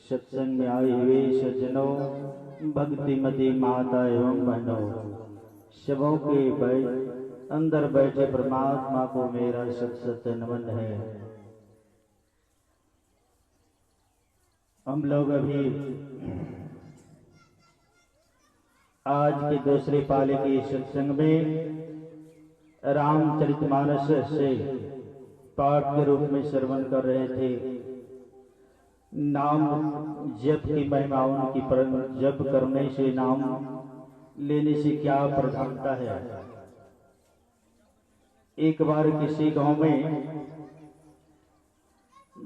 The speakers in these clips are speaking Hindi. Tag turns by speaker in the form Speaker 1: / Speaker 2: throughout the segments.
Speaker 1: सत्संग में आए हुए सज्जनों, भक्तिमती माता एवं बहनों, सबों के अंदर बैठे परमात्मा को मेरा सत नमन है। हम लोग अभी आज की दूसरी पाली के सत्संग में रामचरितमानस से पाठ के रूप में श्रवण कर रहे थे। नाम जप की महिमाओं की जप करने से, नाम लेने से क्या प्रधानता है। एक बार किसी गांव में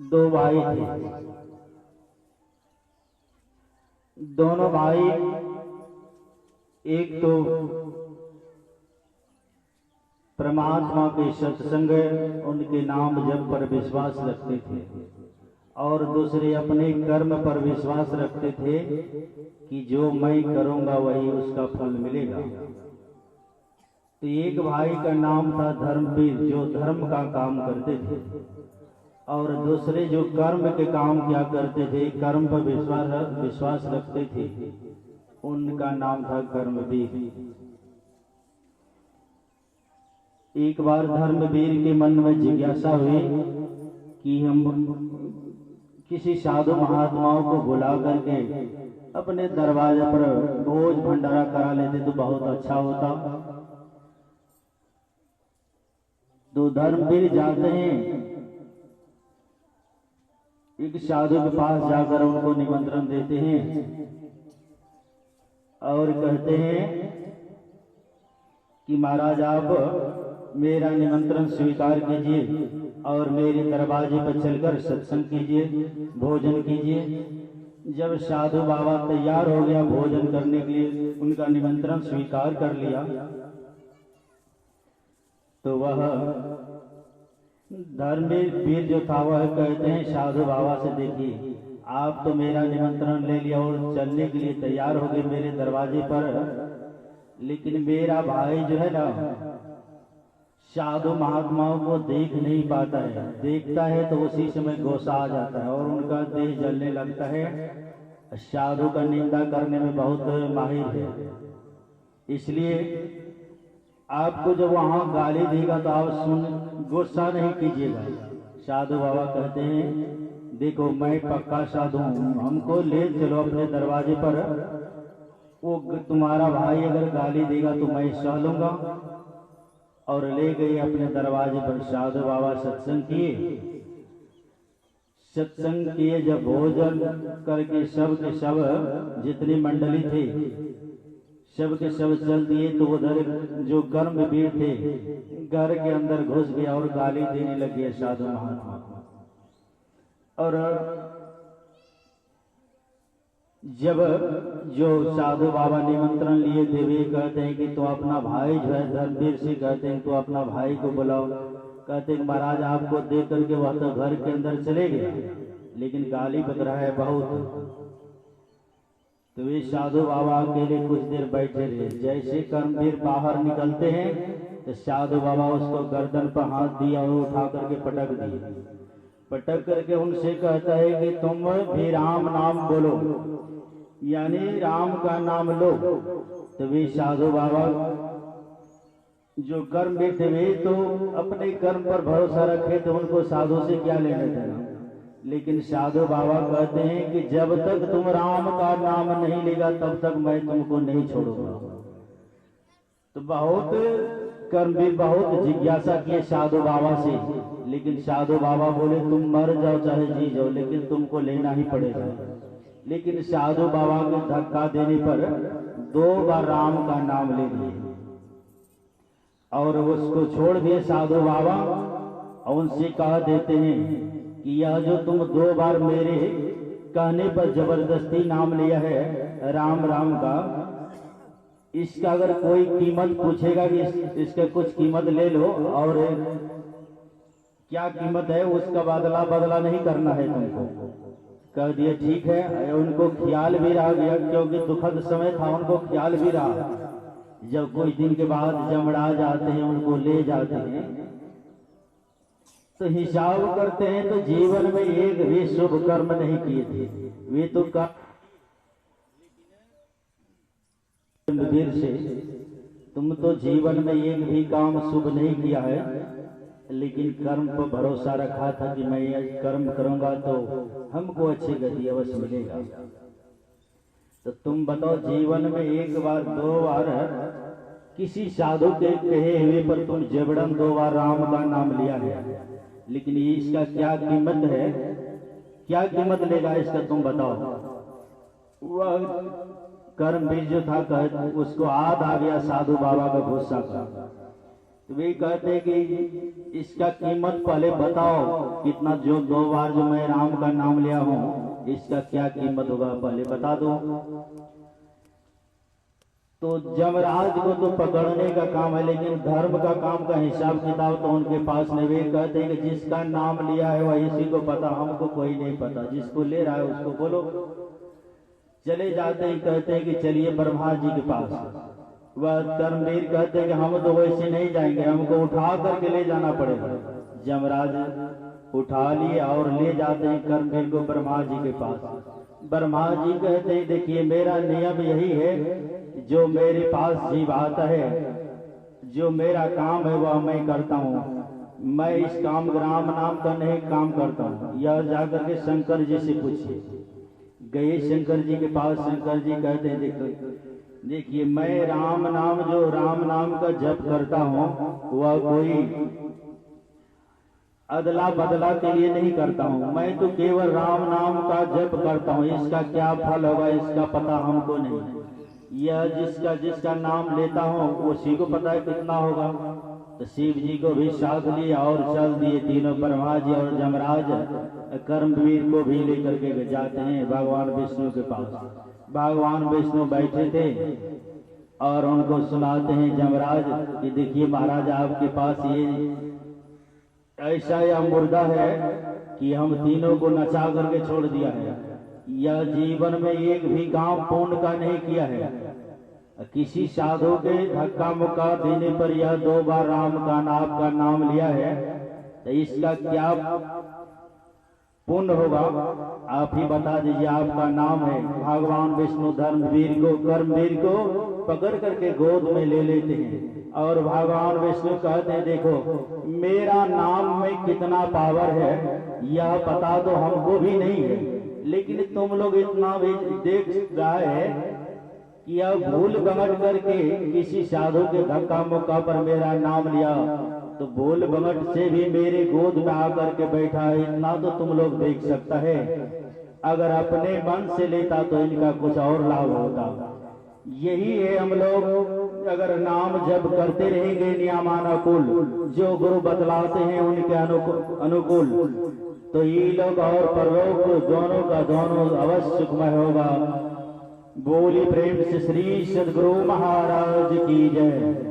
Speaker 1: दो भाई थे। दोनों भाई एक तो परमात्मा के सत्संग उनके नाम जप पर विश्वास रखते थे और दूसरे अपने कर्म पर विश्वास रखते थे कि जो मैं करूंगा वही उसका फल मिलेगा। तो एक भाई का नाम था धर्मवीर, जो धर्म का काम करते थे, और दूसरे जो कर्म के काम क्या करते थे, कर्म पर विश्वास रखते थे, उनका नाम था कर्मवीर। एक बार धर्मवीर के मन में जिज्ञासा हुई कि हम किसी साधु महात्माओं को बुला करके अपने दरवाजे पर भोज भंडारा करा लेते तो बहुत अच्छा होता। तो धर्मवीर जाते हैं, एक साधु के पास जाकर उनको निमंत्रण देते हैं और कहते हैं कि महाराज आप मेरा निमंत्रण स्वीकार कीजिए और मेरे दरवाजे पर चलकर सत्संग कीजिए, भोजन कीजिए। जब साधु बाबा तैयार हो गया भोजन करने के लिए, उनका निमंत्रण स्वीकार कर लिया, तो वह धर्मवीर जो था वह कहते हैं साधु बाबा से, देखिए आप तो मेरा निमंत्रण ले लिया और चलने के लिए तैयार हो गए मेरे दरवाजे पर, लेकिन मेरा भाई जो है ना साधु महात्माओं को देख नहीं पाता है, देखता है तो उसी समय गुस्सा आ जाता है और उनका देह जलने लगता है। साधु का निंदा करने में बहुत माहिर है, इसलिए आपको जब वहां गाली देगा तो आप गुस्सा नहीं कीजिएगा। साधु बाबा कहते हैं देखो मैं पक्का साधु हूं, हमको ले चलो अपने दरवाजे पर, वो तुम्हारा भाई अगर गाली देगा तो मैं सह लूंगा। और ले गए अपने दरवाजे पर। साधु बाबा सत्संग किए, जब भोजन करके सब के सब जितनी मंडली थे सब के सब चल दिए, तो उधर जो कर्मवीर थे घर के अंदर घुस गया और गाली देने लगे साधु महात्मा। और जब जो साधु बाबा निमंत्रण लिए थे वे कहते हैं कि तो अपना भाई जो है धर्मवीर से कहते हैं तो अपना भाई को बुलाओ। कहते हैं महाराज आपको देख करके वह तो घर के अंदर चले गया, लेकिन गाली बक रहा है बहुत। तो वे साधु बाबा अकेले कुछ देर बैठे रहे। जैसे कर्मवीर बाहर निकलते हैं तो साधु बाबा उसको गर्दन पर हाथ दिया और उठा करके पटक दिए। पटक करके उनसे कहता है कि तुम भी राम नाम बोलो, यानी राम का नाम लो। तो वे साधु बाबा जो कर्म में थे वे तो अपने कर्म पर भरोसा रखे, तो उनको साधु से क्या लेना देना। लेकिन साधु बाबा कहते हैं कि जब तक तुम राम का नाम नहीं लेगा तब तक मैं तुमको नहीं छोड़ूंगा। तो बहुत कर्मवीर बहुत जिज्ञासा किए साधु बाबा से, लेकिन साधु बाबा बोले तुम मर जाओ चाहे जी जाओ, लेकिन तुमको लेना ही पड़ेगा। लेकिन साधु बाबा को धक्का देने पर 2 बार राम का नाम ले लिए और उसको छोड़ दिए साधु बाबा। और उनसे कह देते हैं कि यह जो तुम 2 बार मेरे कहने पर जबरदस्ती नाम लिया है राम राम का, इसका अगर कोई कीमत पूछेगा कि इसका कुछ कीमत ले लो, और क्या कीमत है उसका बदला नहीं करना है तुमको। कह दिए ठीक है। उनको ख्याल भी रह गया, क्योंकि दुखद समय था, उनको ख्याल भी रहा। जब कुछ दिन के बाद जमड़ा जाते हैं उनको ले जाते हैं तो हिसाब करते हैं तो जीवन में एक भी शुभ कर्म नहीं किए थे, वे तो वीर से तुम तो जीवन में एक भी काम शुभ नहीं किया है, लेकिन कर्म पर भरोसा रखा था कि मैं ये कर्म करूंगा तो हमको अच्छी गति अवश्य मिलेगा। तो तुम बताओ, जीवन में एक बार दो बार किसी साधु के कहे हुए पर तुम जबरन 2 बार राम का नाम लिया है, लेकिन इसका क्या कीमत है, क्या कीमत लेगा इसका तुम बताओ। वह कर्मवीर जो था उसको याद आ गया साधु बाबा का गुस्सा का, तो वे कहते कि इसका कीमत पहले बताओ, कितना जो 2 बार जो मैं राम का नाम लिया हूं इसका क्या कीमत होगा पहले बता दो। तो जमराज को तो पकड़ने का काम है, लेकिन धर्म का काम का हिसाब किताब तो उनके पास नहीं। वे कहते हैं कि जिसका नाम लिया है वह इसी को पता, हमको कोई नहीं पता, जिसको ले रहा है उसको बोलो। चले जाते ही कहते हैं कि चलिए ब्रह्मा जी के पास। वह कर्मवीर कहते हैं कि हम तो वैसे नहीं जाएंगे, हमको उठा करके ले जाना पड़ेगा। जमराज उठा लिए और ले जाते हैं कर्मवीर को ब्रह्मा जी के पास। ब्रह्मा जी कहते हैं देखिए मेरा नियम यही है, जो मेरे पास जीव आता है, जो मेरा काम है वह मैं करता हूँ, मैं इस काम राम नाम का नहीं काम करता हूँ। यह जाकर के शंकर जी से पूछिए। गए शंकर जी के पास, शंकर जी कहते हैं देखिए मैं राम नाम, जो राम नाम का जप करता हूँ वह कोई अदला बदला के लिए नहीं करता हूँ, मैं तो केवल राम नाम का जप करता हूँ। इसका क्या फल होगा इसका पता हमको नहीं, यह जिसका नाम लेता हूँ उसी को पता है कितना होगा। तो शिव जी को भी साथ लिया और चल दिए तीनों, ब्रह्मा जी और जमराज कर्मवीर को भी लेकर के जाते हैं भगवान विष्णु के पास। भगवान विष्णु बैठे थे और उनको सुनाते हैं जमराज कि देखिए महाराज आपके पास ये ऐसा यह मुर्दा है कि हम तीनों को नचा करके छोड़ दिया है, यह जीवन में एक भी काम पुण्य का नहीं किया है, किसी साधु के धक्का मुक्का देने पर यह 2 बार राम का आपका नाम लिया है, तो इसका क्या पुण्य होगा आप ही बता दीजिए। आपका नाम है। भगवान विष्णु धर्मवीर को कर्मवीर को पकड़ करके गोद में ले लेते हैं और भगवान विष्णु कहते हैं देखो मेरा नाम में कितना पावर है यह पता तो हमको भी नहीं है, लेकिन तुम लोग इतना भी देख रहा है कि अब भूल भमट करके किसी साधु के धक्का मुक्का पर मेरा नाम लिया, तो भूल भमट से भी मेरे गोद में आकर के बैठा है, इतना तो तुम लोग देख सकता है। अगर अपने मन से लेता तो इनका कुछ और लाभ होता। यही है हम लोग अगर नाम जप करते रहेंगे नियमानुकूल, जो गुरु बतलाते हैं उनके अनुकूल, तो ये लोग और परलोक दोनों का दोनों अवश्य सुखमय होगा। बोली प्रेम से श्री सद्गुरु महाराज की जय।